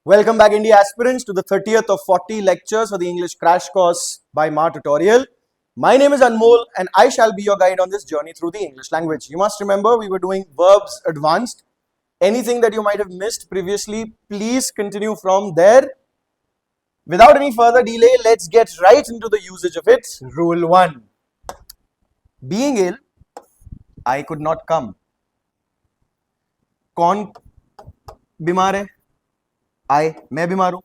Welcome back, India aspirants, to the 30th of 40 lectures for the English Crash Course by Ma Tutorial. My name is Anmol and I shall be your guide on this journey through the English language. You must remember we were doing verbs advanced. Anything that you might have missed previously, please continue from there. Without any further delay, let's get right into the usage of it. Rule 1. Being ill, I could not come. कौन बीमार है? I, मैं बीमार हूं.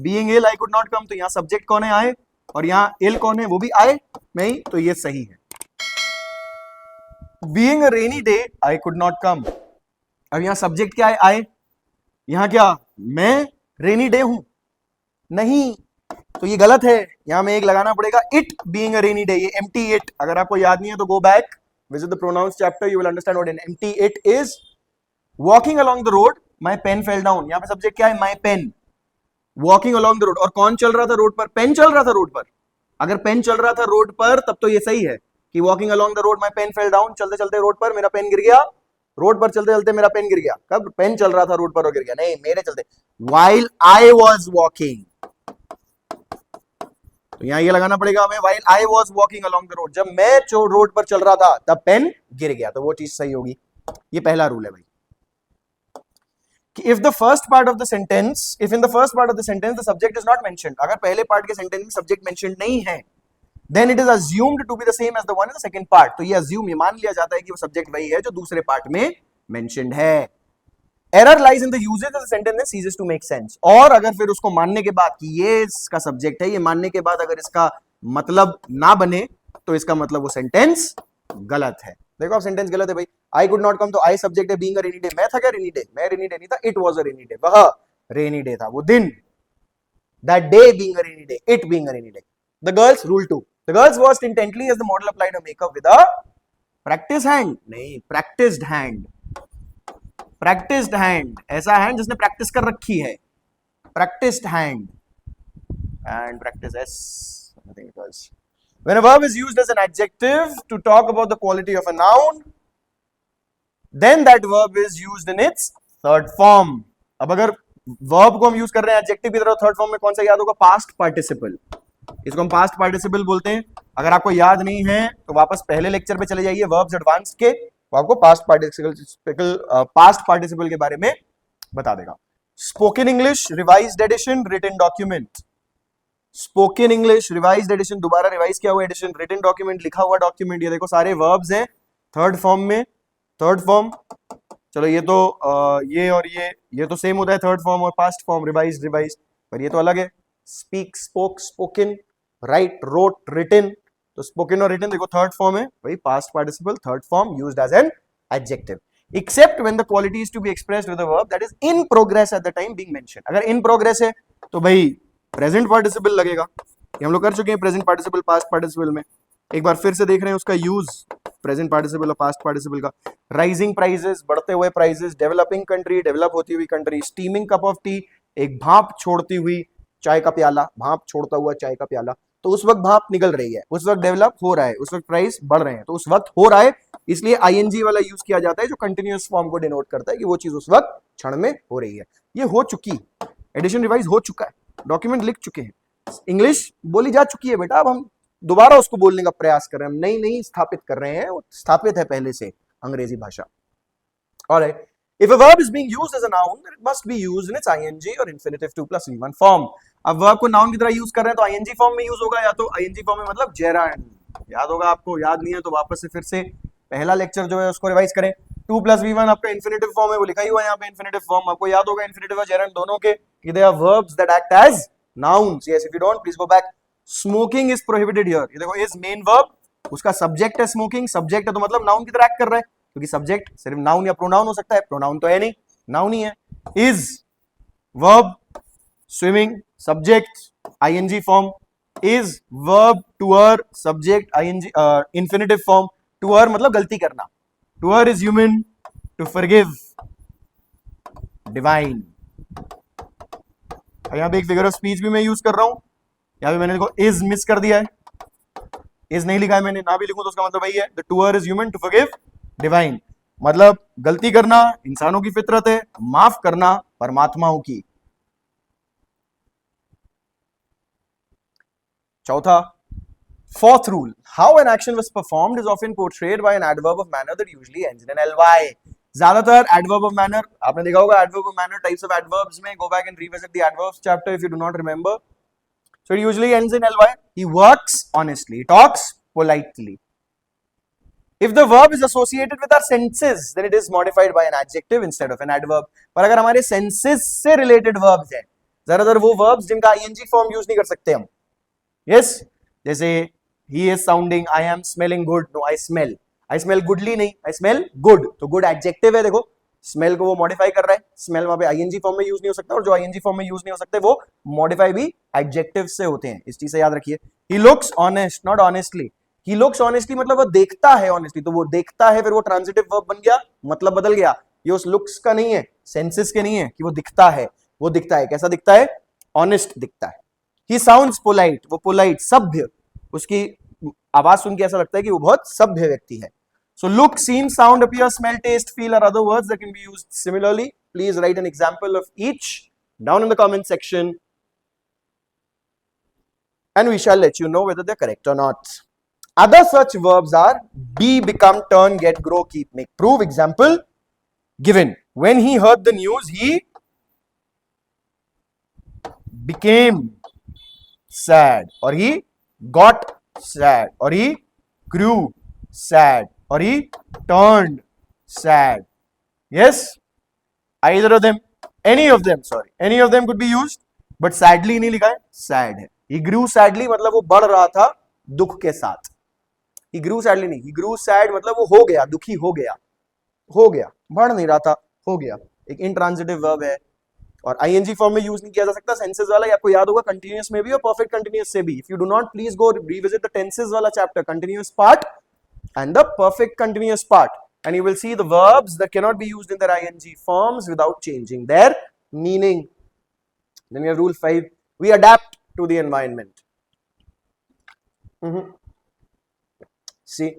Being ill, I could not come. तो यहां subject कौन है? I. और यहां ill कौन है? वो भी I, मैं ही. तो ये सही है. Being a rainy day, I could not come. अब यहां सब्जेक्ट क्या है? I. यहां क्या? मैं रेनी डे हूं. नहीं, तो ये गलत है. यहां में एक लगाना पड़ेगा. It being a rainy day, ये empty it. अगर आपको याद नहीं है तो go back, visit the pronouns chapter, you will understand what an empty it is. Walking along the road, my pen fell down. यहां पे सब्जेक्ट क्या है? My pen. Walking along the road. और कौन चल रहा था रोड पर? पेन चल रहा था रोड पर. अगर पेन चल रहा था रोड पर तब तो ये सही है कि walking along the road, my pen fell down. चलते चलते रोड पर मेरा पेन गिर गया. रोड पर चलते चलते मेरा पेन गिर गया. कब? पेन चल रहा था रोड पर और गिर गया. नहीं, मेरे चलते. While I was walking. तो यहां ये लगाना पड़ेगा हमें. While I was walking along the road. जब मैं रोड पर चल रहा था तब पेन गिर गया. तो वो चीज सही होगी. ये पहला रूल है भाई. If in the first part of the sentence the subject is not mentioned, अगर पहले पार्ट के सेंटेंस में सब्जेक्ट मेंशन नहीं है, then it is assumed to be the same as the one in the second part. तो ये assume, ये मान लिया जाता है कि वो सब्जेक्ट वही है जो दूसरे पार्ट में mentioned है. Error lies in the usage of the sentence and ceases to make sense. और अगर फिर उसको मानने के बाद कि ये इसका सब्जेक्ट है, ये मानने के बाद अगर इसका मतलब ना बने तो इसका मतलब वो सेंटेंस गलत है. देखो आप सेंटेंस गलत है भाई. I could not come तो I सब्जेक्ट है. being a rainy day, मैं था क्या रेनी डे? मैं रेनी डे नहीं था. it was a rainy day, वह रेनी डे था, वो दिन. that day being a rainy day, it being a rainy day. The girls, rule 2. The girls watched intently as the model applied her makeup with a practiced hand. नहीं, practiced hand. practiced hand, ऐसा hand जिसने practice कर रखी है. practiced hand and practice S, I think it was. When a verb is used as an adjective to talk about the quality of a noun, then that verb is used in its third form. अब अगर verb को हम use कर रहे हैं adjective की तरह, third form में कौन सा याद होगा? past participle. इसको हम past participle बोलते हैं. अगर आपको याद नहीं है तो वापस पहले लेक्चर पे चले जाइए verbs advanced के, वो आपको past participle के बारे में बता देगा. Spoken English revised edition written document. Spoken English revised edition, दोबारा रिवाइज किया हुआ एडिशन, रिटन डॉक्यूमेंट, लिखा हुआ डॉक्यूमेंट. ये देखो सारे वर्ब्स हैं थर्ड फॉर्म में. थर्ड फॉर्म, चलो ये तो ये और ये तो सेम होता है थर्ड फॉर्म और पास्ट फॉर्म. रिवाइज्ड रिवाइज्ड, पर ये तो अलग है. Speak, spoke, spoken, write, wrote, written. तो स्पोकन और रिटन देखो थर्ड फॉर्म है भाई. Past participle third form used as an adjective, except when the quality is to be expressed with a verb that is in progress at the time being mentioned. अगर in progress है तो भाई present participle लगेगा. ये हम लोग कर चुके हैं प्रेजेंट पार्टिसिपल पास्ट पार्टिसिपल में. एक बार फिर से देख रहे हैं उसका यूज, प्रेजेंट पार्टिसिपल और पास्ट पार्टिसिपल का. राइजिंग प्राइजेस, बढ़ते हुए प्राइजेस. डेवलपिंग कंट्री, डेवलप होती हुई country. Steaming cup of T, एक भाप छोड़ती हुई चाय का प्याला, भाप छोड़ता हुआ चाय का प्याला. तो उस वक्त भाप निकल रही है, उस वक्त डेवलप हो रहा है, उस वक्त प्राइस बढ़ रहे हैं, तो उस वक्त हो रहा है. इसलिए आईएनजी वाला यूज किया जाता है जो कंटिन्यूअस फॉर्म को डिनोट करता है कि वो चीज उस वक्त क्षण में हो रही है. ये हो चुकी, एडिशन रिवाइज हो चुका है, डॉक्यूमेंट लिख चुके हैं, इंग्लिश बोली जा चुकी है बेटा. अब हम दोबारा उसको बोलने का प्रयास कर रहे हैं, हम नई नई स्थापित कर रहे हैं. वो स्थापित है पहले से अंग्रेजी भाषा. Alright. If a verb is being used as a noun, then it must be used in its ing or infinitive 2 plus v1 form. अब verb को नाउन की तरह यूज कर रहे हैं तो ing फॉर्म में यूज होगा, या तो ing फॉर्म में मतलब gerund. याद होगा आपको, याद नहीं है तो वापस से फिर से पहला लेक्चर जो है उसको रिवाइज करें. 2 plus v1 आपका infinitive फॉर्म है, वो लिखा ही हुआ है यहाँ पे infinitive फॉर्म. आपको याद होगा infinitive और gerund दोनों के कि they are verbs that act as nouns. Yes, if you don't, please go back. Smoking is prohibited here. ये देखो is main verb, उसका subject है smoking. subject है तो मतलब noun की तरह act कर रहा है, क्योंकि सब्जेक्ट सिर्फ नाउन या प्रोनाउन हो सकता है. प्रोनाउन तो है नहीं, नाउन ही है. Is verb, swimming subject ING form. Is verb, to err subject ING infinitive form. To err मतलब गलती करना. To err is human, to forgive divine. यहां पे एक फिगर ऑफ स्पीच भी मैं यूज कर रहा हूं. यहां पे मैंने देखो इज मिस कर दिया है, इज नहीं लिखा है मैंने. ना भी लिखूं तो उसका मतलब वही है. The to err is human, to forgive divine. मतलब गलती करना इंसानों की फितरत है, माफ करना परमात्माओं की. चौथा, fourth rule, how an action was performed is often portrayed by an adverb of manner that usually ends in an ly. ज्यादातर adverb of manner आपने देखा होगा, adverb of manner types of adverbs में, go back and revisit the adverbs chapter if you do not remember. So it usually ends in ly. He works honestly, he talks politely. If the verb is associated with our senses, then it is modified by an adjective instead of an adverb. पर अगर हमारे senses से related verbs हैं, ज्यादातर वो verbs जिनका ing form use नहीं कर सकते हम. Yes, जैसे he is sounding, I am smelling good, no I smell goodly नहीं, I smell good, तो good adjective है. देखो smell को वो modify कर रहा है, smell वहां पे ing form में use नहीं हो सकता, और जो ing form में use नहीं हो सकते वो modify भी adjective से होते हैं. इस चीज से याद रखिए. He looks honest, not honestly. He looks honestly मतलब वो देखता है honestly, तो वो देखता है फिर वो transitive verb बन गया, मतलब बदल गया. ये उस looks का नहीं है, senses के नहीं है कि वो दिखता है. वो दिखता है, कैसा दिखता है? Honest दिखता है. He sounds polite, वो polite, सभ्य. उसकी आवाज सुन के ऐसा लगता है कि वो बहुत सभ्य व्यक्ति है. So look, seem, sound, appear, smell, taste, feel are other words that can be used similarly. Please write an example of each down in the comment section and we shall let you know whether they're correct or not. Other such verbs are be, become, turn, get, grow, keep, make, prove. Example given. When he heard the news, he became sad, or he got sad, or he grew sad, or he turned sad. Yes, either of them, any of them could be used, but sadly नहीं लिखा है, sad है. He grew sadly मतलब वो बढ़ रहा था दुख के साथ. He grew sadly नहीं, he grew sad मतलब वो हो गया, दुखी हो गया, बढ़ नहीं रहा था, हो गया. एक intransitive verb है और ing फॉर्म में यूज नहीं किया जा सकता. सेंसेस वाला आपको याद होगा, कंटिन्यूअस में भी और परफेक्ट कंटिन्यूअस से भी. If you do not, please go revisit the tenses वाला chapter, continuous part and the perfect continuous part, and you will see the verbs that cannot be used in their ing forms without changing their meaning. Then we have rule 5, we adapt to the environment. See,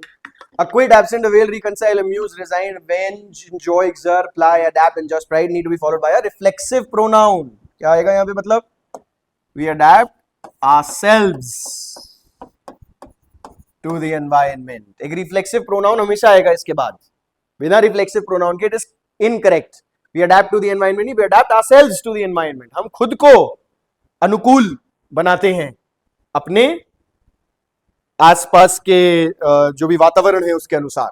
acquit, absent, avail, reconcile, amuse, resign, avenge, enjoy, exert, ply, adapt, adjust, pride need to be followed by a reflexive pronoun. क्या आएगा यहाँ पे? मतलब we adapt ourselves to the environment. एक reflexive pronoun हमेशा आएगा इसके बाद. बिना reflexive pronoun के it is incorrect. We adapt to the environment, we adapt ourselves to the environment. हम खुद को अनुकूल बनाते हैं अपने आसपास के जो भी वातावरण है उसके अनुसार.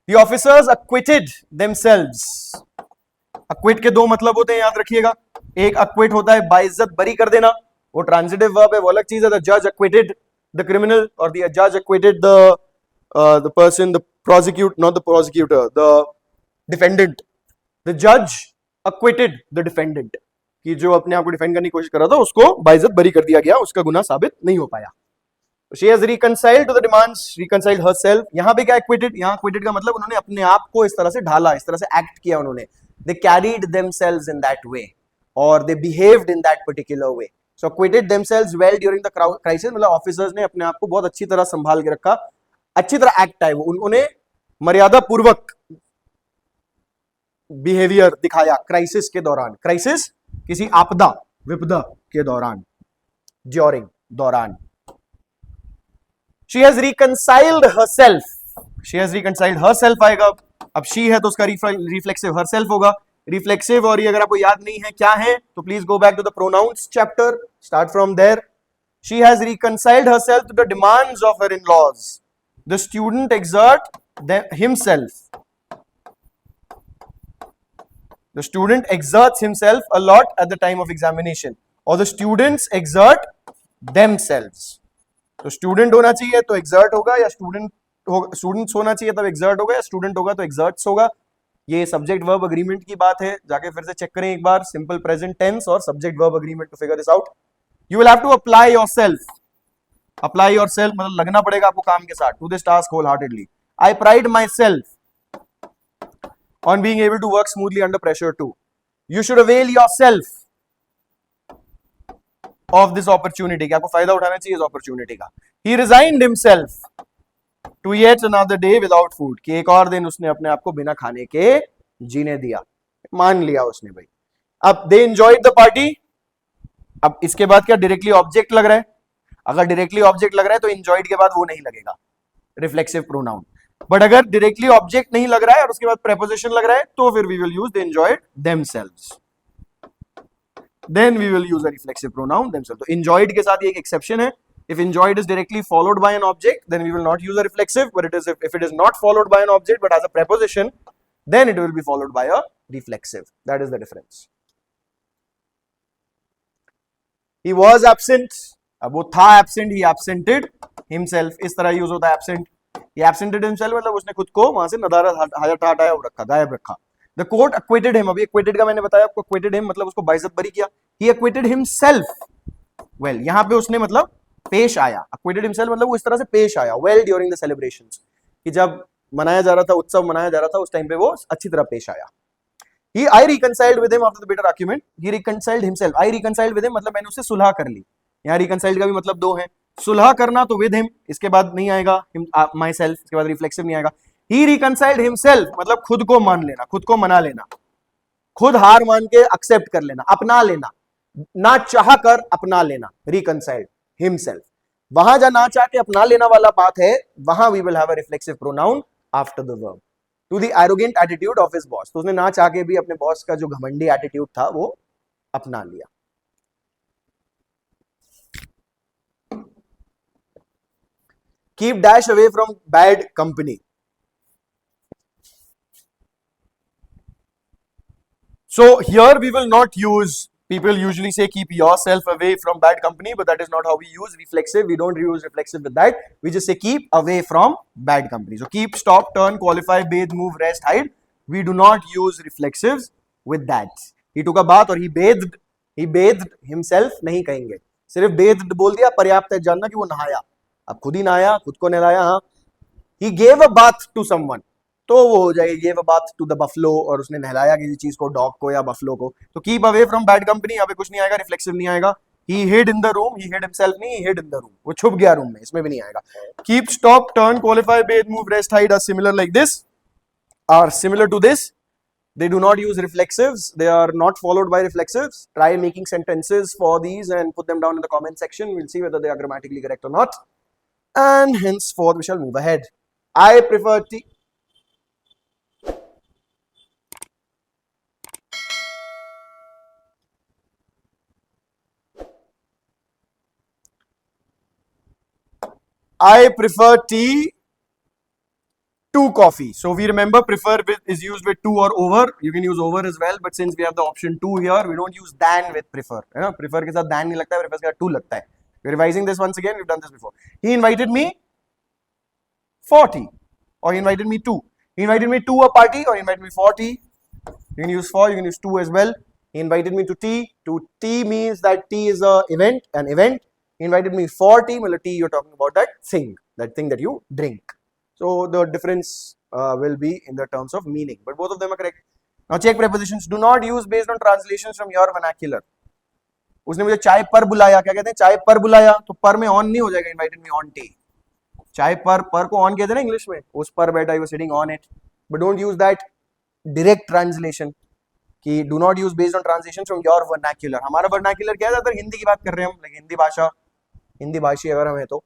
The officers acquitted themselves. Acquit के दो मतलब होते हैं, याद रखिएगा. एक acquit होता है बाइज्जत, बरी कर देना, वो transitive verb है, वो अलग चीज है. The judge acquitted the criminal, or the judge acquitted the person, the prosecutor, not the prosecutor, the defendant. The judge acquitted the defendant, कि जो अपने आप को डिफेंड करने की कोशिश कर रहा था उसको बाइज्जत बरी कर दिया गया, उसका गुनाह साबित नहीं हो पाया. She has reconciled to the demands, reconciled herself. यहाँ पे क्या acquitted? यहाँ acquitted का मतलब उन्होंने अपने आप को इस तरह से ढाला, इस तरह से एक्ट किया उन्होंने. They carried themselves in that way, or they behaved in that particular way. So acquitted themselves well during the crisis, मतलब ऑफिसर्स ने अपने आप को बहुत अच्छी तरह संभाल के रखा, अच्छी तरह एक्ट आए, वो उन्होंने मर्यादा पूर्वक बिहेवियर दिखाया क्राइसिस के दौरान. क्राइसिस किसी आपदा, विपदा के दौरान, ड्यूरिंग, दौरान. She has reconciled herself. She has reconciled herself आएगा. अब she है तो उसका reflexive herself होगा. Reflexive, और ये अगर आपको याद नहीं है क्या है तो please go back to the pronouns chapter. Start from there. She has reconciled herself to the demands of her in-laws. The student himself. The student exerts himself a lot at the time of examination, or the students exert themselves. तो student होना चाहिए तो exert होगा, या students होना चाहिए तब exert होगा, या स्टूडेंट होगा तो exerts होगा. ये सब्जेक्ट वर्ब अग्रीमेंट की बात है, जाके फिर से चेक करें एक बार, सिंपल प्रेजेंट टेंस और subject verb agreement to figure this out. You will have to apply yourself. Apply yourself मतलब लगना पड़ेगा आपको काम के साथ. To this task wholeheartedly. I pride myself on being able to work smoothly under pressure too. You should avail yourself of this opportunity. आपको फायदा उठाना चाहिए इस अपॉर्चुनिटी का. He resigned himself to yet another day without food, कि एक और दिन उसने अपने आप को बिना खाने के जीने दिया, मान लिया उसने भाई. अब दे एंजॉयड द पार्टी. अब इसके बाद क्या डायरेक्टली ऑब्जेक्ट लग रहा है, अगर डायरेक्टली ऑब्जेक्ट लग रहा है तो enjoyed के बाद वो नहीं लगेगा, रिफ्लेक्सिव प्रोनाउन। बट अगर डायरेक्टली ऑब्जेक्ट नहीं लग रहा है और उसके बाद प्रेपोजिशन लग रहा है तो फिर we will use the enjoyed themselves, then we will use a reflexive pronoun themselves. तो enjoyed के साथ ये एक exception है, if enjoyed is directly followed by an object then we will not use a reflexive, but it is if it is not followed by an object but as a preposition then it will be followed by a reflexive. That is the difference. He was absent, अब वो था absent, he absented himself, इस तरह use होता है absent. He absented himself मतलब उसने खुद को वहां से नदारद हटाया रखा, गायब रखा. The court acquitted him, अभी acquitted का मैंने बताया आपको, acquitted him मतलब उसको बाइज्जत बरी किया. He acquitted himself well, यहाँ पे उसने मतलब पेश आया, acquitted himself मतलब वो इस तरह से पेश आया well during the celebrations, कि जब मनाया जा रहा था, उत्सव मनाया जा रहा था, उस टाइम पे वो अच्छी तरह पेश आया. I reconciled with him after the bitter argument. He reconciled himself. I reconciled with him मतलब मैंने उससे सुलह कर ली. यहाँ reconciled का भी मतलब दो है, सुलह करना तो with him, इसके बाद नहीं आएगा myself, इसके बाद reflexive नहीं आएगा. He reconciled himself मतलब खुद को मान लेना, खुद को मना लेना, खुद हार मान के एक्सेप्ट कर लेना, अपना लेना, ना चाह कर अपना लेना, reconciled himself. वहां जहां ना चाह के अपना लेना वाला बात है, वहां we will have a reflexive pronoun after the verb. To the arrogant attitude of his boss, तो उसने ना चाह के भी अपने बॉस का जो घमंडी एटीट्यूड था वो अपना लिया. Keep dash away from bad company. So here we will not use, people usually say keep yourself away from bad company, but that is not how we use reflexive. We don't use reflexive with that. We just say keep away from bad company. So keep, stop, turn, qualify, bathe, move, rest, hide. We do not use reflexives with that. He took a bath or he bathed himself नहीं कहेंगे, सिर्फ bathed बोल दिया, पर्याप्त है जानना कि वो नहाया, अब खुद ही नहाया, खुद को नहलाया. हाँ, he gave a bath to someone, तो वो हो जाएगा gave a bath to the buffalo, और उसने नहलाया किसी चीज को, डॉग को या बफलो को. तो keep away from bad company, यहाँ पे कुछ नहीं आएगा, रिफ्लेक्सिव नहीं आएगा. He hid in the room, he hid himself नहीं, he hid in the room, वो छुप गया रूम में, इसमें भी नहीं आएगा. Keep, stop, turn, qualify, bathe, move, rest, hide are similar like this, are similar to this. They do not use reflexives, they are not followed by reflexives. Try making sentences for these and put them down in the comment section. We'll see whether they are grammatically correct or not. And henceforth we shall move ahead. I prefer tea. I prefer tea to coffee. So we remember prefer with is used with to or over. You can use over as well, but since we have the option to here, we don't use than with prefer. है ना? Prefer के साथ than नहीं लगता है, prefer के साथ to लगता है. We're revising this once again. We've done this before. He invited me for tea, or he invited me to. He invited me to a party, or he invited me for tea. You can use for, you can use to as well. He invited me to tea. To tea means that tea is an event. He invited me for tea. Well, tea, you're talking about that thing that you drink. So the difference will be in the terms of meaning, but both of them are correct. Now check prepositions. Do not use based on translations from your vernacular. उसने मुझे चाय पर बुलाया, क्या कहते हैं, चाय पर बुलाया, तो पर में ऑन नहीं हो जाएगा, इनवाइटेड मी ऑन टी. चाय पर को ऑन कहते हैं ना इंग्लिश में, उस पर बैठा, he was sitting on it. But don't use that direct translation, कि do not use based on translation from your vernacular. हमारा वर्नाक्यूलर क्या है, ज्यादातर हिंदी की बात कर रहे हैं हम, लेकिन हिंदी भाषी अगर हम है तो.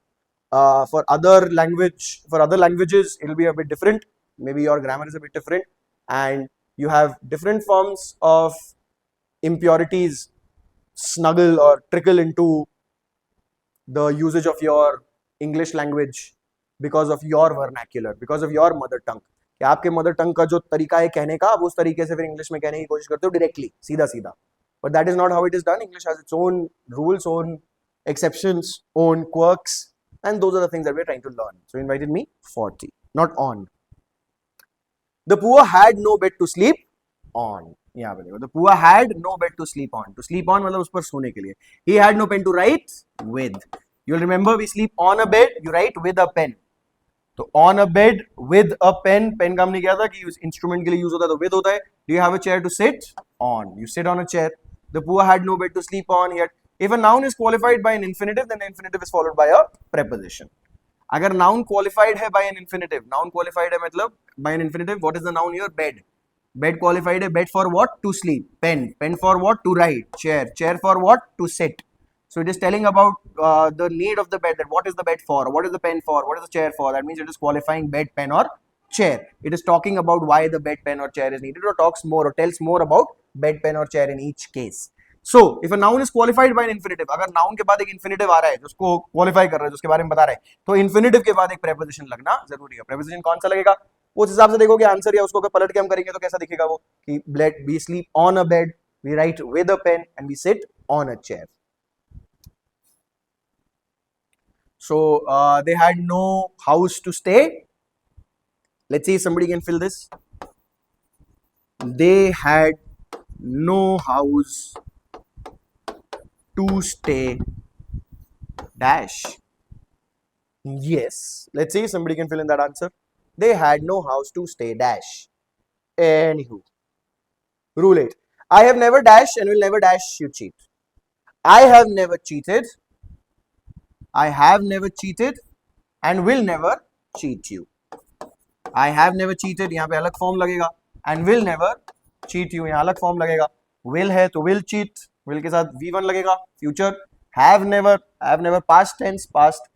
For other languages it will be a bit different, maybe your grammar is a bit different, and you have different forms of impurities snuggle or trickle into the usage of your English language because of your vernacular, because of your mother tongue. कि आपके mother tongue का जो तरीका है कहने का, आप उस तरीके से फिर इंग्लिश में कहने की कोशिश करते हो डायरेक्टली, सीधा सीधा. But that is not how it is done. English has its own rules, own exceptions, own quirks, and those are the things that we are trying to learn. So he invited me for tea, not on. The poor had no bed to sleep on. यहाँ पे देखो, the poor had no bed to sleep on. To sleep on मतलब उस पर सोने के लिए. He had no pen to write with. You'll remember we sleep on a bed, you write with a pen. तो on a bed with a pen, pen का हमने किया था कि इंस्ट्रूमेंट के लिए यूज होता है तो with होता है. Do you have a chair to sit on? You sit on a chair. The poor had no bed to sleep on. He had. If a noun is qualified by an infinitive, then the infinitive is followed by a preposition. अगर noun qualified है by an infinitive, noun qualified है मतलब by an infinitive, what is the noun here? Bed. Bed qualified है, bed for what? To sleep. Pen. Pen for what? To write. Chair. Chair for what? To sit. So it is telling about the need of the bed, that what is the bed for, what is the pen for, what is the chair for. That means it is qualifying bed, pen or chair. It is talking about why the bed, pen or chair is needed, or talks more or tells more about bed, pen or chair in each case. So if a noun is qualified by an infinitive, अगर noun के बाद एक infinitive आ रहा है जिसको qualify कर रहा है, जिसके बारे में बता रहा है, तो infinitive के बाद एक preposition लगना जरूरी है. preposition कौन सा लगेगा उस हिसाब से देखोगे आंसर, या उसको अगर पलट के हम करेंगे तो कैसा दिखेगा वो कि we sleep on a bed, we write with a pen and we sit on a chair. So they had no house to stay. Let's see if somebody can fill this. They had no house to stay dash. Yes. Let's see if somebody can fill in that answer. They had no house to stay dash. Anywho. Rule 8. I have never dash and will never dash you cheat. I have never cheated. I have never cheated and will never cheat you. I have never cheated, यहाँ पे अलग form लगेगा, and will never cheat you, यहाँ अलग form लगेगा. will है तो will cheat, will के साथ v1 लगेगा. future have never past tense, past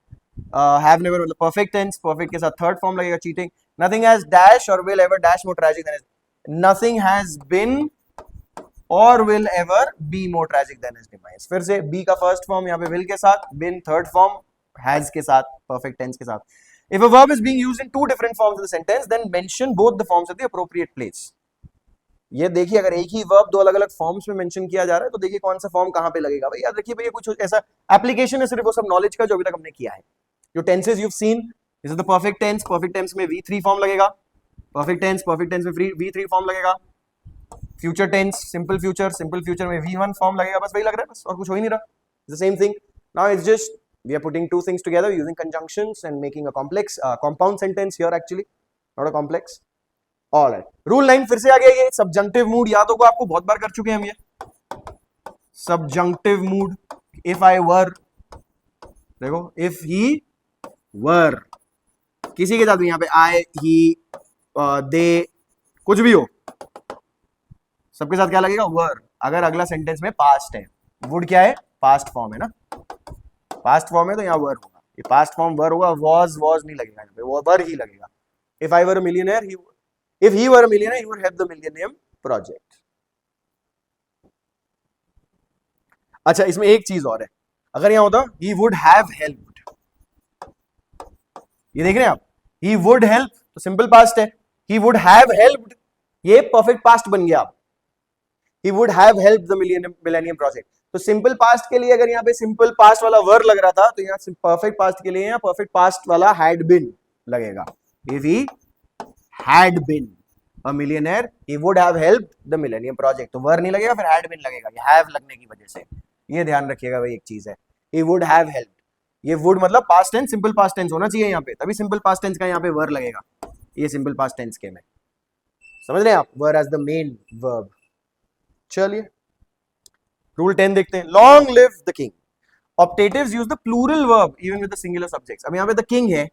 have never मतलब perfect tense, perfect के साथ third form लगेगा cheating. Nothing has dash or will ever dash more tragic than his. Nothing has been or will ever be more tragic than his demise. फिर से be का first form यहाँ पे will के साथ, been third form, has के साथ, perfect tense के साथ. If a verb is being used in two different forms of the sentence, then mention both the forms at the appropriate place. ये देखिए अगर एक ही verb दो अलग अलग फॉर्म्स में मेंशन किया जा रहा है तो देखिए कौन सा फॉर्म कहाँ पे लगेगा. भाई याद रखिए, भैया कुछ ऐसा एप्लीकेशन है सिर्फ वो सब नॉलेज का जो अभी तक हमने किया है. जो tenses you've seen, this is the perfect tense. perfect tense में v3 फॉर्म लगेगा. perfect tense में v3 फॉर्म लगेगा. फ्यूचर टेंस, सिंपल फ्यूचर में v1 फॉर्म लगेगा. बस वही लग रहा है, बस और कुछ हो ही नहीं रहा. It's the same thing. Now it's just we are putting two things together using conjunctions and making a complex compound sentence here actually, not a complex. All right. Rule 9 फिर से आ गया. ये subjunctive mood याद होगा आपको, बहुत बार कर चुके हैं हम ये. Subjunctive mood. If I were, देखो if he were, किसी के साथ भी यहाँ पे I, he, they, कुछ भी हो, सबके साथ क्या लगेगा were. अगर अगला सेंटेंस में पास्ट है, would क्या है, पास्ट फॉर्म है ना, पास्ट फॉर्म है तो यहाँ were होगा. ये पास्ट फॉर्म were होगा, was नहीं लगेगा यहाँ पे, वो were ही लगेगा. If I were a millionaire, if he were a millionaire, he would help the Millennium Project. अच्छा, इसमें एक चीज और है. अगर यहाँ होता he would have helped, ये देख रहे हैं आप, he would help तो सिंपल पास्ट है. he would have helped, ये परफेक्ट पास्ट बन गया. he would have helped the Millennium Project. तो सिंपल पास्ट के लिए अगर यहाँ पे सिंपल पास्ट वाला वर लग रहा था तो यहाँ परफेक्ट पास्ट के लिए यहाँ परफेक्ट पास्ट वाला had been लगेगा. if he had been a millionaire, he would have helped the Millennium Project. तो वर नहीं लगेगा, फिर had been लगेगा, ये have लगने की वजह से. ये ध्यान रखिएगा भाई, एक चीज है. he would have helped, ये would मतलब past tense, simple past tense होना चाहिए यहाँ पे, तभी सिंपल पास्ट टेंस का यहाँ पे वर लगेगा. ये सिंपल पास्ट टेंस के में समझ रहे हैं आप, were as the main verb. चलिए रूल 10 देखते हैं. Long live the king. Optatives use the plural verb even with the singular subjects. अब यहाँ पे द किंग है,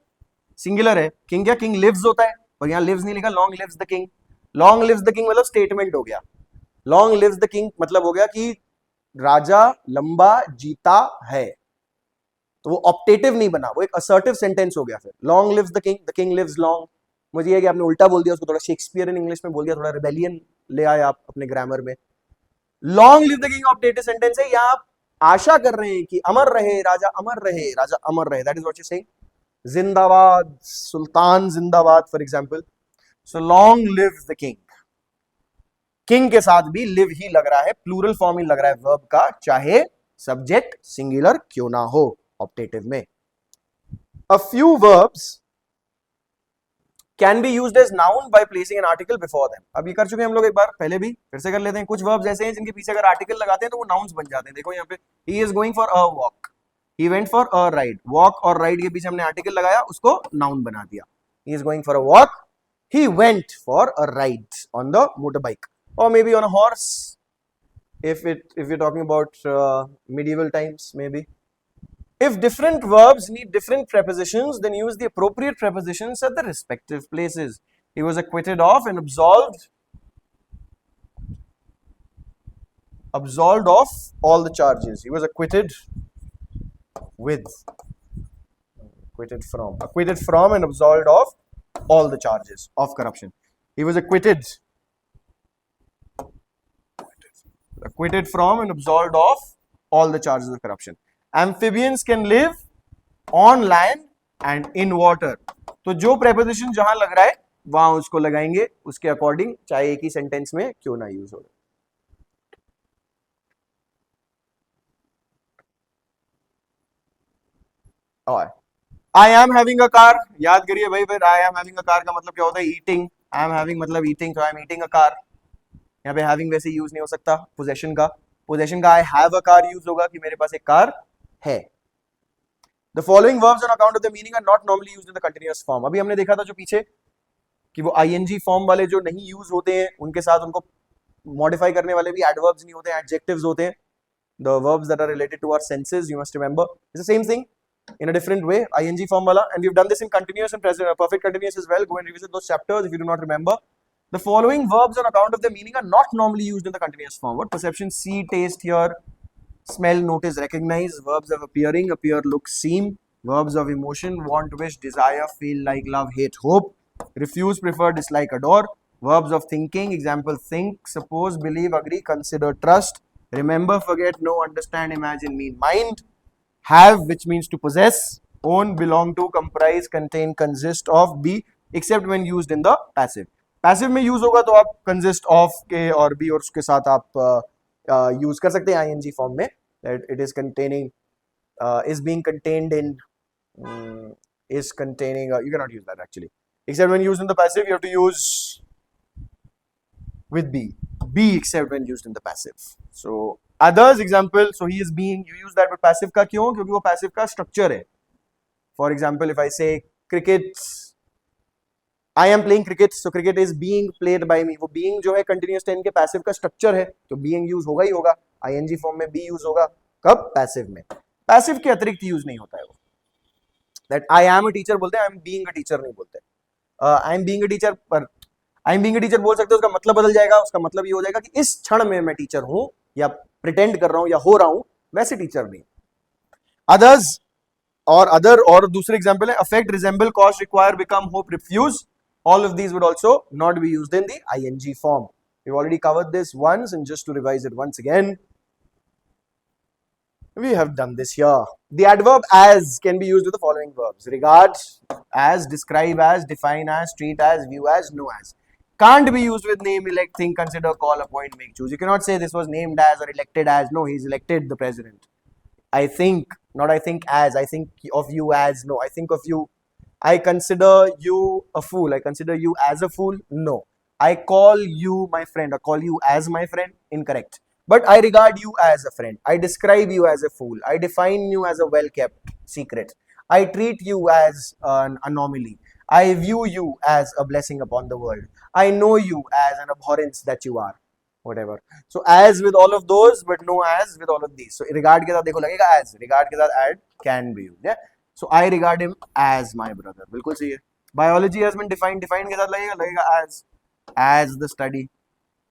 सिंगुलर है. किंग क्या, किंग लिव्स होता है, और यहाँ लिव्स नहीं लिखा, long lives the king. Long lives the king मतलब स्टेटमेंट हो गया. लॉन्ग लिव्स द किंग मतलब हो गया कि राजा लंबा जीता है, तो वो ऑप्टेटिव नहीं बना, वो एक असर्टिव सेंटेंस हो गया. फिर long lives the king lives long. मुझे ये कि आपने उल्टा बोल दिया, उसको थोड़ा शेक्सपियर इन इंग्लिश में बोल दिया, थोड़ा रिबेलियन ले आए आप अपने ग्रामर में. Long live the king optative sentence है. यहाँ आप आशा कर रहे हैं कि अमर रहे राजा, अमर रहे राजा, अमर रहे. That is what you saying. जिंदाबाद सुल्तान जिंदाबाद for example. So long live the king. King के साथ भी लिव ही लग रहा है, प्लूरल फॉर्म ही लग रहा है वर्ब का, चाहे सब्जेक्ट सिंगुलर क्यों ना हो ऑप्टेटिव में. A few verbs can be used as noun by placing an article before them. अब ये कर चुके हैं हम लोग एक बार पहले भी, फिर से कर लेते हैं. कुछ verbs ऐसे हैं जिनके पीछे अगर आर्टिकल लगाते हैं तो वो nouns बन जाते हैं. देखो यहाँ पे he is going for a walk, he went for a ride. walk और ride के पीछे हमने आर्टिकल लगाया, उसको noun बना दिया. he is going for a walk, he went for a ride on the motorbike or maybe on a horse if you're talking about medieval times maybe. If different verbs need different prepositions, then use the appropriate prepositions at the respective places. He was acquitted of and absolved of all the charges. He was acquitted with, acquitted from and absolved of all the charges of corruption. He was acquitted from and absolved of all the charges of corruption. Amphibians can live on land and in water. तो जो preposition जहां लग रहा है वहां उसको लगाएंगे उसके अकॉर्डिंग, चाहे एक ही सेंटेंस में क्यों ना यूज हो. और I am having a car, याद करिए भाई, फिर I am having a car का मतलब क्या होता है? ईटिंग. आई एम हैविंग मतलब ईटिंग, तो I am eating a car. यहाँ पे हैविंग वैसे यूज नहीं हो सकता पोजेशन का. पोजेशन का I have a car use होगा कि मेरे पास एक कार है. The following verbs on account of the meaning are not normally used in the continuous form. अभी हमने देखा था जो पीछे कि वो आईएनजी फॉर्म वाले जो नहीं यूज होते हैं उनके साथ उनको मॉडिफाई करने वाले भी एडवर्ब्स नहीं होते हैं, एडजेक्टिव्स होते हैं. The verbs that are related to our senses, you must remember, it's the same thing in a different way, ing form wala, and we've done this in continuous and present perfect continuous as well. Go and revisit those chapters if you do not remember. The following verbs on account of their meaning are not normally used in the continuous form. What? Perception, see, taste, hear, smell, notice, recognize. Verbs of appearing, appear, look, seem. Verbs of emotion, want, wish, desire, feel, like, love, hate, hope. Refuse, prefer, dislike, adore. Verbs of thinking, example, think, suppose, believe, agree, consider, trust. Remember, forget, know, understand, imagine, mean, mind. Have, which means to possess, own, belong to, comprise, contain, consist of, be, except when used in the passive. Passive में use होगा तो आप consist of के और be और उसके साथ आप use कर सकते हैं ing form में, that it is containing, is being contained in, is containing, you cannot use that actually, except when used in the passive. You have to use with be except when used in the passive. So others example, so he is being, you use that with passive का क्यों? क्योंकि वो passive का structure है. For example, if I say cricket, I am playing cricket, so cricket is being played by me. वो being जो है continuous tense के passive का structure है, तो being use होगा ही होगा. ing form में be use होगा कब? Passive में. Passive के अतिरिक्त use नहीं होता है वो. That I am a teacher बोलते हैं, I am being a teacher नहीं बोलते. I am being a teacher पर I am being a teacher बोल सकते हो, उसका मतलब बदल जाएगा. उसका मतलब ये हो जाएगा कि इस क्षण में मैं टीचर हूं या प्रिटेंड कर रहा हूं या हो रहा हूं, वैसे टीचर नहीं. अदर्स और अदर और दूसरे एग्जांपल है affect, resemble, cost, require, become, hope, refuse. All of these would also not be used in the ing form. We've already covered this once, and just to revise it once again, we have done this here. The adverb as can be used with the following verbs: regard as, describe as, define as, treat as, view as, know as. Can't be used with name, elect, think, consider, call, appoint, make, choose. You cannot say this was named as or elected as. No, he's elected the president. I think, not I think as. I think of you as. No, I think of you. I consider you a fool. I consider you as a fool. No. I call you my friend. I call you as my friend. Incorrect. But I regard you as a friend. I describe you as a fool. I define you as a well-kept secret. I treat you as an anomaly. I view you as a blessing upon the world. I know you as an abhorrence that you are. Whatever. So as with all of those, but no as with all of these. So regard के साथ देखो लगेगा as. Regard के साथ add can be used. Yeah. So I regard him as my brother. बिल्कुल सही है. Biology has been defined. Defined के साथ लगेगा as. As the study.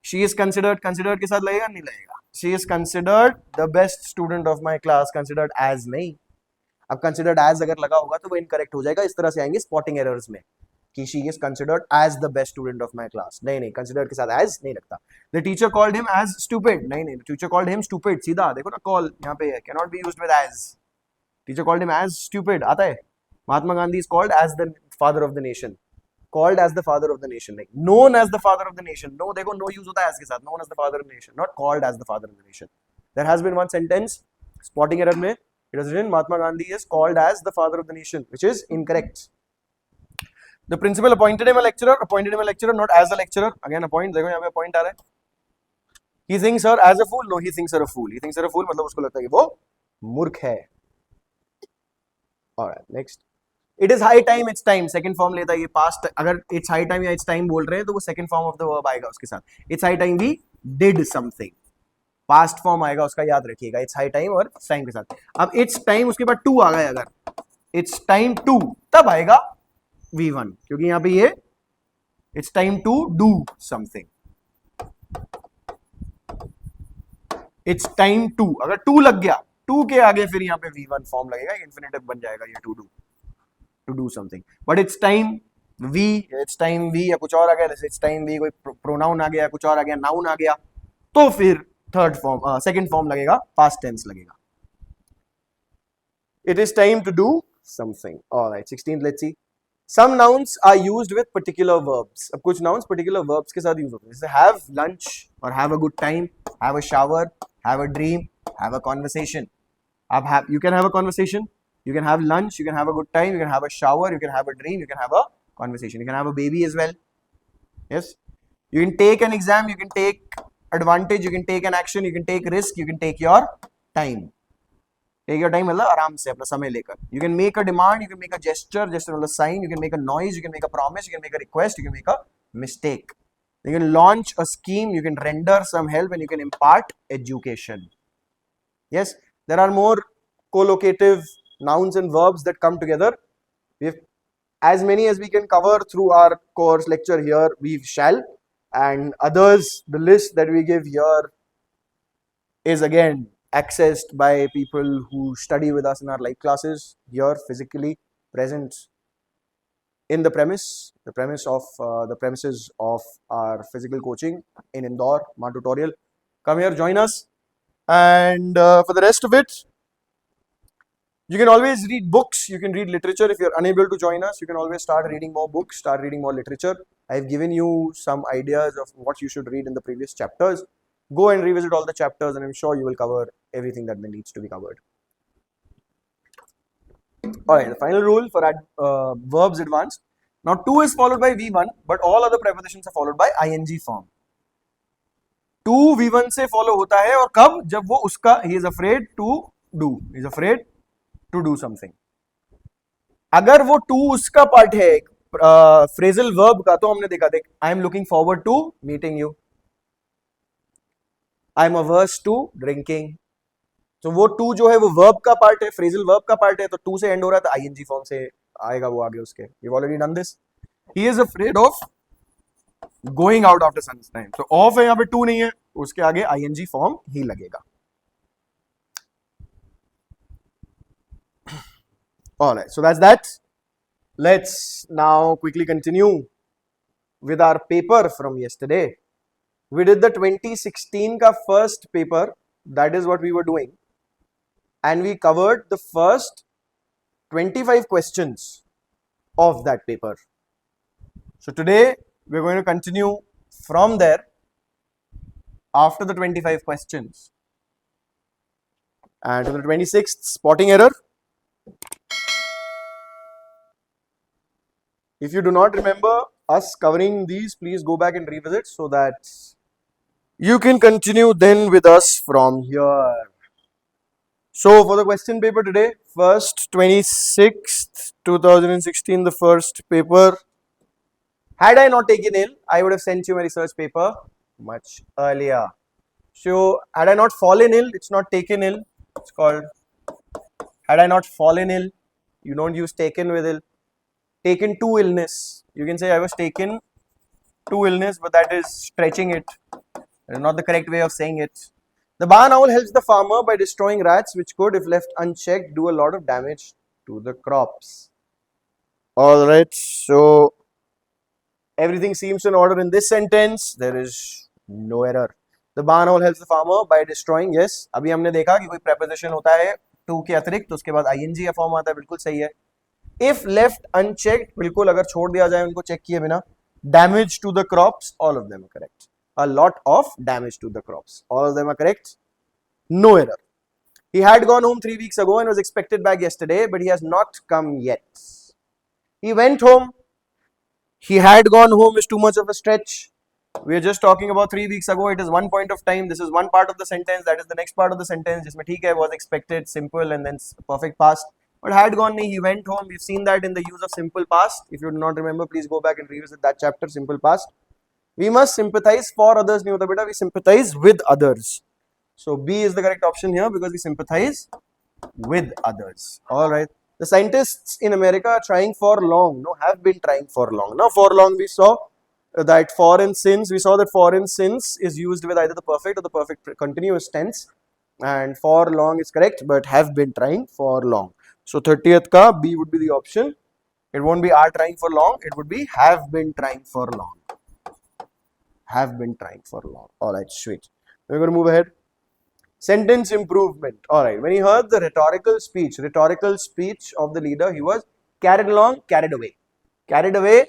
She is considered. Considered के साथ लगेगा नहीं लगेगा. She is considered the best student of my class. Considered as नहीं. अब considered as अगर लगा होगा तो वो incorrect हो जाएगा. इस तरह से आएंगे spotting errors में कि she is considered as the best student of my class. नहीं नहीं, considered के साथ as नहीं लगता. The teacher called him as stupid. नहीं नहीं, the teacher called him stupid. सीधा देखो ना, call यहाँ पे है, cannot be used with as. Teacher called him as stupid आता है. Mahatma Gandhi is called as the father of the nation. Called as the father of the nation. Like known as the father of the nation. No, देखो no use होता है as के साथ. Known as the father of the nation. Not called as the father of the nation. There has been one sentence spotting error में it was written Mahatma Gandhi is called as the father of the nation, which is incorrect. The principal appointed him a lecturer, not as a lecturer. Again, appoint. देखो यहाँ पे appoint आ रहा है. He thinks her as a fool. No, he thinks her a fool. He thinks her a fool मतलब उसको लगता है कि वो मूर्ख है. Alright, next. It is high time, it's time. Second form लेता है ये past. अगर it's high time या it's time बोल रहे हैं तो वो second form of the verb आएगा उसके साथ. It's high time we did something. Past form आएगा उसका, याद रखिएगा. It's high time और time के साथ. अब it's time उसके बाद to आ गया अगर. It's time to तब आएगा V1 क्योंकि यहाँ पे ये it's time to do something. It's time to अगर to लग गया टू के आगे फिर यहाँ पे V1 फॉर्म लगेगा, इन्फिनेटिव बन जाएगा ये to do something, but it's time we या कुछ और आ गया, जैसे इट्स टाइम वी कोई प्रोनाउन आ गया, कुछ और आ गया, नाउन आ गया, तो फिर थर्ड फॉर्म सेकंड फॉर्म लगेगा, पास्ट टेंस लगेगा. It is time to do something. All right, 16th, let's see. Some nouns are used with particular verbs. अब कुछ nouns particular verbs के साथ use होते हैं, जैसे have lunch or have a good time, have a shower, have a dream, have a conversation. You can have a conversation, you can have lunch, you can have a good time, you can have a shower, you can have a dream, you can have a conversation, you can have a baby as well. Yes, you can take an exam, you can take advantage, you can take an action, you can take risk, you can take your time. Take your time मतलब आराम से अपना समय लेकर. You can make a demand, you can make a gesture मतलब sign, you can make a noise, you can make a promise, you can make a request, you can make a mistake. You can launch a scheme, you can render some help, and you can impart education. Yes, there are more collocative nouns and verbs that come together. We have as many as we can cover through our course lecture here, we shall, and others, the list that we give here is again accessed by people who study with us in our live classes here, physically present in the premises of our physical coaching in Indore, my tutorial. Come here, join us, and for the rest of it, you can always read books, you can read literature. If you're unable to join us, you can always start reading more books, start reading more literature. I've given you some ideas of what you should read in the previous chapters. Go and revisit all the chapters, and I'm sure you will cover everything that needs to be covered. Alright, the final rule for verbs advanced. Now, to is followed by V1, but all other prepositions are followed by ing form. To V1 से follow होता है, और कब? जब वो उसका he is afraid to do. He is afraid to do something. अगर वो to उसका part है phrasal verb का, तो हमने देखा I am looking forward to meeting you. I am averse to drinking. तो वो टू जो है वो वर्ब का पार्ट है, फ्रेजल वर्ब का पार्ट है, तो टू से एंड हो रहा है तो आईएनजी फॉर्म से आएगा वो आगे उसके. You've already done this. He is afraid of going out after sunrise. तो ऑफ है, यहाँ पे टू नहीं है, उसके आगे आईएनजी फॉर्म ही लगेगा. Alright, so that's that. Let's now quickly continue with our paper from yesterday. We did the 2016 ka first paper, that is what we were doing, and we covered the first 25 questions of that paper. So today we're going to continue from there after the 25 questions. And to the 26th, spotting error. If you do not remember us covering these, please go back and revisit so that you can continue then with us from here. So for the question paper today, first 26th 2016, the first paper. Had I not taken ill, I would have sent you my research paper much earlier. So had I not fallen ill, it's not taken ill, it's called had I not fallen ill. You don't use taken with ill. Taken to illness. You can say I was taken to illness, but that is stretching it. That is not the correct way of saying it. The barn owl helps the farmer by destroying rats, which could, if left unchecked, do a lot of damage to the crops. Alright, so everything seems in order in this sentence. There is no error. The barn owl helps the farmer by destroying. Yes, अभी हमने देखा कि कोई preposition होता है to के अतिरिक्त, तो उसके बाद ing या form आता है, बिल्कुल सही है. If left unchecked, बिल्कुल अगर छोड़ दिया जाए उनको चेक किए बिना, damage to the crops, all of them are correct. A lot of damage to the crops, all of them are correct. No error. He had gone home 3 weeks ago and was expected back yesterday, but he has not come yet. He went home. He had gone home is too much of a stretch. We are just talking about 3 weeks ago. It is one point of time. This is one part of the sentence. That is the next part of the sentence. जिसमें ठीक है, was expected, simple, and then perfect past. But had gone nahi, he went home. We've seen that in the use of simple past. If you do not remember, please go back and revisit that chapter, simple past. We must sympathize for others. नहीं होता बेटा, we sympathize with others. So B is the correct option here because we sympathize with others. All right. The scientists in America are trying for long. No, have been trying for long. Now, for long we saw that for and since. We saw that for and since is used with either the perfect or the perfect continuous tense. and for long is correct, but have been trying for long. So 30th ka B would be the option. It won't be are trying for long, it would be have been trying for long. Have been trying for long. All right, sweet. We're going to move ahead. Sentence improvement. All right, when he heard the rhetorical speech of the leader, he was carried along, carried away. Carried away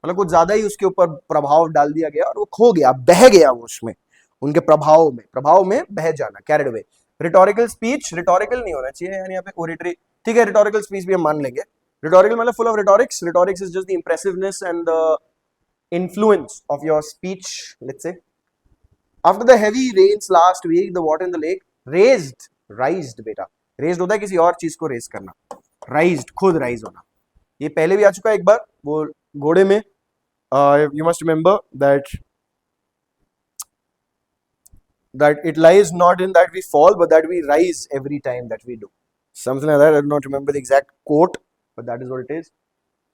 मतलब कुछ ज्यादा ही उसके ऊपर प्रभाव डाल दिया गया और वो खो गया, बह गया वो उसमें, उनके प्रभाव में बह जाना, carried away. Rhetorical speech, rhetorical नहीं होना चाहिए, यानी यहाँ पे ओरेटरी, ठीक है, रिटोरिकल स्पीच भी हम मान लेंगे. रिटोरिकल मतलब full of rhetorics. Rhetorics is just the impressiveness and the influence of your speech, let's say. After the heavy rains last week, the water in the lake raised beta. Raised होता है किसी और चीज को raise करना, raised खुद rise होना. ये पहले भी आ चुका है एक बार वो घोड़े में. You must remember that it lies not in that we fall, but that we rise every time that we do. Something like that. I do not remember the exact quote, but that is what it is.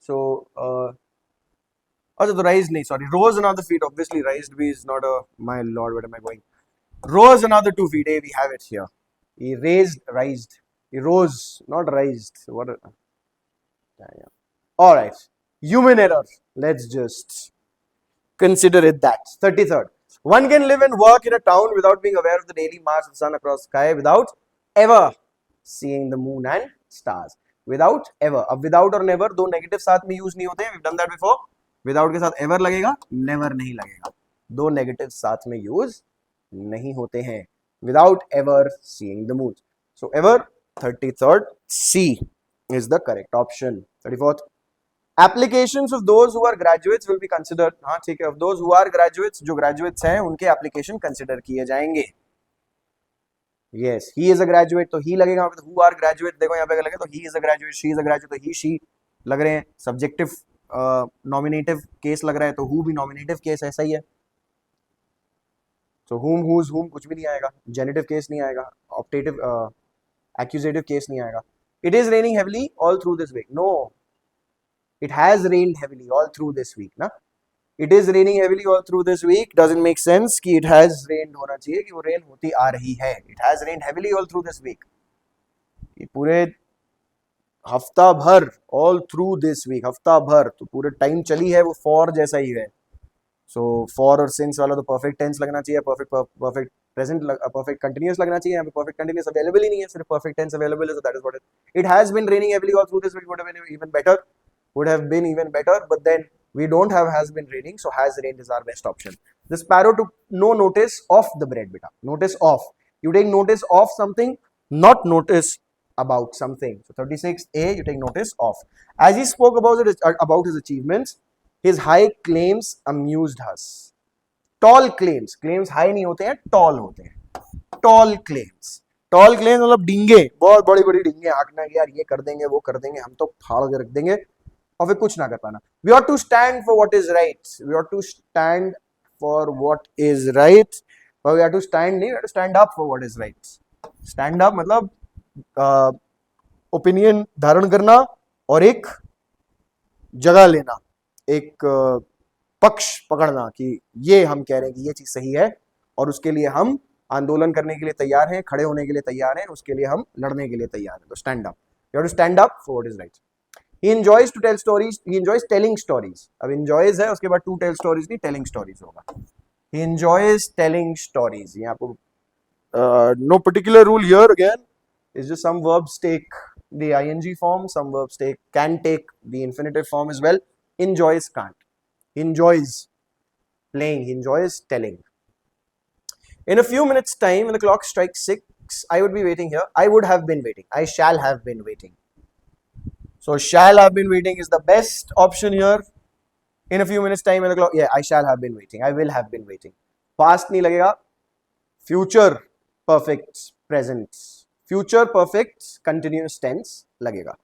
So, the rise, nahi, sorry, rose another feet. Obviously, raised B is not a, my lord, where am I going? Rose another 2 feet. A, we have it here. He raised. He rose, not raised. What? Yeah. All right. Human error. Let's just consider it that. 33rd. One can live and work in a town without being aware of the daily march of the sun across the sky, without ever seeing the moon and stars. Without ever. अब without और never दो negative साथ में use नहीं होते हैं. We've done that before. Without के साथ ever लगेगा, never नहीं लगेगा. दो negative साथ में use नहीं होते हैं. Without ever seeing the moon. So ever, 33rd, C is the correct option. 34th. Applications of those who are graduates will be considered. हाँ ठीक है, of those who are graduates, जो graduates हैं उनके application consider किए जाएंगे. Yes, he is a graduate तो he लगेगा. Who are graduate देखो यहाँ पे लगे तो he is a graduate, she is a graduate तो he she लग रहे हैं. Subjective nominative case लग रहा है तो who भी nominative case ऐसा ही है. So whom, whose, whom कुछ भी नहीं आएगा. Genitive case नहीं आएगा. Optative, accusative case नहीं आएगा. It is raining heavily all through this week. No. It has rained heavily all through this week, ना? It is raining heavily all through this week doesn't make sense कि it has rained होना चाहिए कि वो rain होती आ रही है. It has rained heavily all through this week. ये पूरे हफ्ता भर all through this week, हफ्ता भर तो पूरे टाइम चली है वो for जैसा ही है. So for और since वाला तो perfect tense लगना चाहिए, perfect present, perfect continuous लगना चाहिए. यहाँ पे perfect continuous available ही नहीं है, सिर्फ perfect tense available है. So that is what it has been raining heavily all through this week. Would have been even better. Would have been even better, but then we don't have has been raining, so has rained is our best option. The sparrow took no notice of the bread, beta. Notice of. You take notice of something, not notice about something. So 36A, you take notice of. As he spoke about his achievements, his high claims amused us. Tall claims. Claims high नहीं होते हैं, tall होते हैं. Tall claims. Tall claims मतलब डिंगे, बहुत बड़ी बड़ी डिंगे हाँकना कि यार ये कर देंगे, वो कर देंगे, हम तो फाड़ के रख देंगे. और फिर कुछ ना कर पाना. We ought to stand for what is right. We ought to stand for what is right. But we have to stand नहीं, we have to stand up for what is right. Stand up मतलब opinion धारण करना और एक जगह लेना, एक पक्ष पकड़ना कि ये हम कह रहे हैं कि ये चीज सही है और उसके लिए हम आंदोलन करने के लिए तैयार हैं, खड़े होने के लिए तैयार हैं, उसके लिए हम लड़ने के लिए तैयार हैं. तो stand up. You have to stand up for what is right. He enjoys to tell stories. He enjoys telling stories. अब enjoys है उसके बाद to tell stories नहीं, telling stories होगा. He enjoys telling stories. यहाँ आपको no particular rule here again. It's just some verbs take the ing form, some verbs can take the infinitive form as well. Enjoys can't. He enjoys playing. He enjoys telling. In a few minutes' time, when the clock strikes 6, I would be waiting here. I would have been waiting. I shall have been waiting. So shall have been waiting is the best option here. In a few minutes time when the clock, yeah, I shall have been waiting. I will have been waiting. Past नहीं लगेगा. Future perfect present. Future perfect continuous tense लगेगा.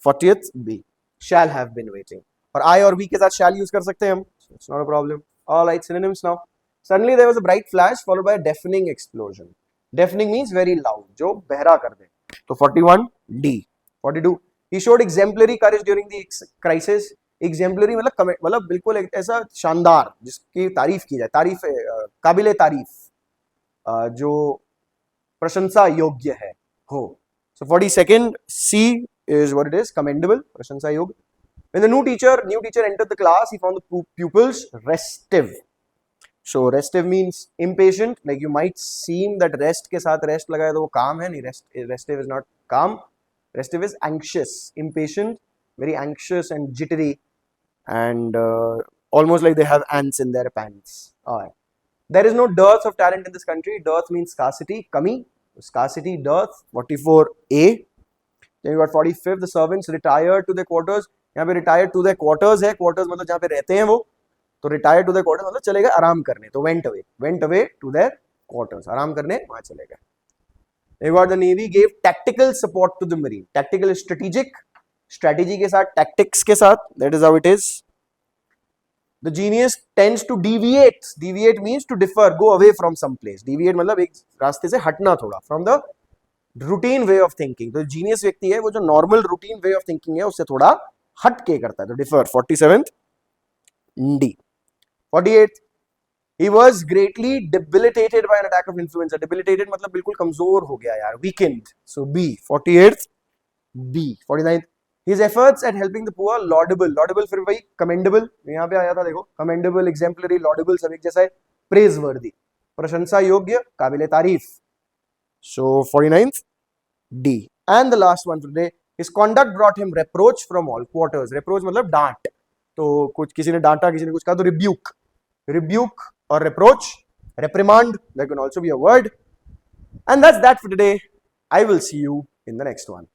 40th B. Shall have been waiting. और I और B के साथ shall use कर सकते हैं हम. So it's not a problem. All right, synonyms now. Suddenly there was a bright flash followed by a deafening explosion. Deafening means very loud, जो बहरा कर दे. तो 41 D. 42. He showed exemplary courage during the crisis. Exemplary मतलब बिल्कुल ऐसा शानदार जिसकी तारीफ की जाए, तारीफ काबिले तारीफ, जो प्रशंसा योग्य है हो. So 42nd C is what it is, commendable, प्रशंसा योग्य. When the new teacher entered the class, he found the pupils restive. So restive means impatient. Like you might seem that rest के साथ rest लगा है तो वो काम है, नहीं, restive is not calm. Restive is anxious, impatient, very anxious and jittery, and almost like they have ants in their pants. Alright. There is no dearth of talent in this country. Dearth means scarcity, kami. Scarcity, dearth. 44A. Then you got 45th. The servants retired to their quarters. यहाँ पे retired to their quarters है. Quarters मतलब जहाँ पे रहते हैं वो. तो retired to their quarters मतलब चले गए आराम करने. तो went away to their quarters. आराम करने वहाँ चले गए. Then you got the Navy gave tactical support to the Marine. Tactical is strategic. Strategy के साथ, tactics के साथ. That is how it is. The genius tends to deviate. Deviate means to differ, go away from some place. Deviate मतलब एक रास्ते से हटना थोड़ा. From the routine way of thinking. तो genius व्यक्ति है वो जो normal routine way of thinking है उससे थोड़ा हट के करता है. तो differ. 47th D. 48th. He was greatly debilitated by an attack of influenza. Debilitated मतलब बिल्कुल कमजोर हो गया यार. Weakened. So B. 48th B. 49th. His efforts at helping the poor laudable. Laudable फिर वही commendable. यहाँ पे आया था देखो. Commendable, exemplary, laudable सब एक जैसा है. Praiseworthy. प्रशंसा योग्य, काबिले तारीफ. So 49th D. And the last one for today. His conduct brought him reproach from all quarters. Reproach मतलब डांट. तो कुछ किसी ने डांटा, किसी ने कुछ कहा तो rebuke. Rebuke or reproach. Reprimand. That can also be a word. And that's that for today. I will see you in the next one.